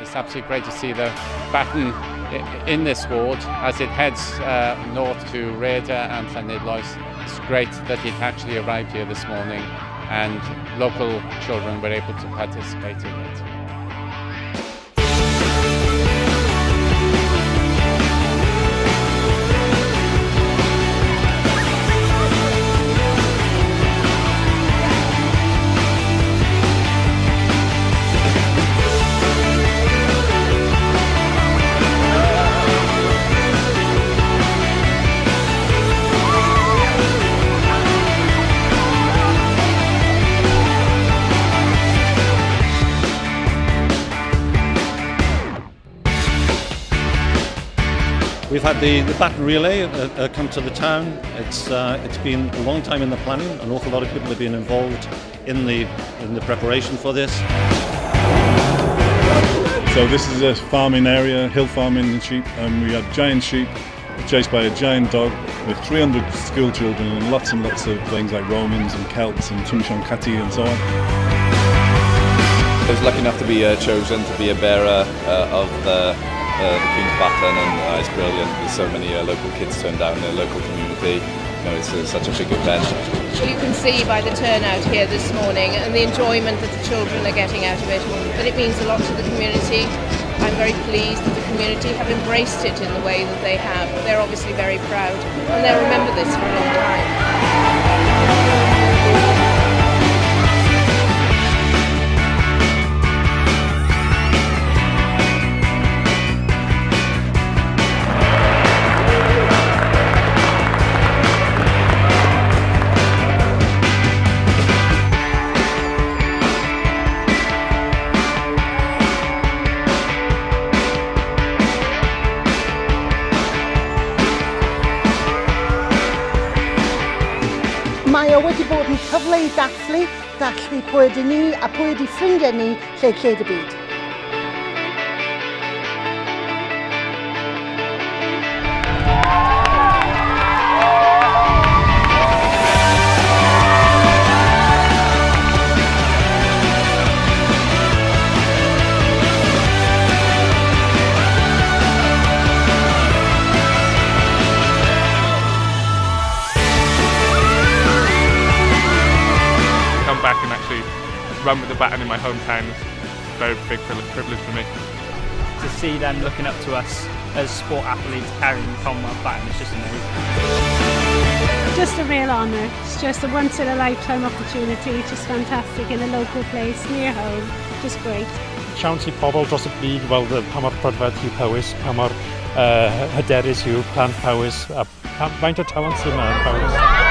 It's absolutely great to see the Baton in this ward as it heads north to Reda and Llanidloes. It's great that it actually arrived here this morning and local children were able to participate in it. We've had the Baton relay come to the town. It's been a long time in the planning. An awful lot of people have been involved in the preparation for this. So this is a farming area, hill farming and sheep, and we had giant sheep chased by a giant dog with 300 school children and lots of things like Romans and Celts and Tumshonkati and so on. I was lucky enough to be chosen to be a bearer of the Queen's Baton, and it's brilliant. There's so many local kids turned down, the local community. You know, it's such a big event. You can see by the turnout here this morning and the enjoyment that the children are getting out of it, that it means a lot to the community. I'm very pleased that the community have embraced it in the way that they have. They're obviously very proud and they'll remember this for a long time. Mae o wedi bod yn cyfle I dathlu pwy ydyn ni a pwy ydi ffrindiau ni lled y byd. Back and actually run with the Baton in my hometown is a very big privilege for me. To see them looking up to us as sport athletes carrying the Commonwealth Baton is just amazing. Just a real honour. It's just a once in a lifetime opportunity, just fantastic in a local place, near home, just great. Siawns I pobl dros y byd weld pa mor pryfed yw Powys, pa mor hyderus yw plant Powys, a faint o talent sydd yma yn Powys.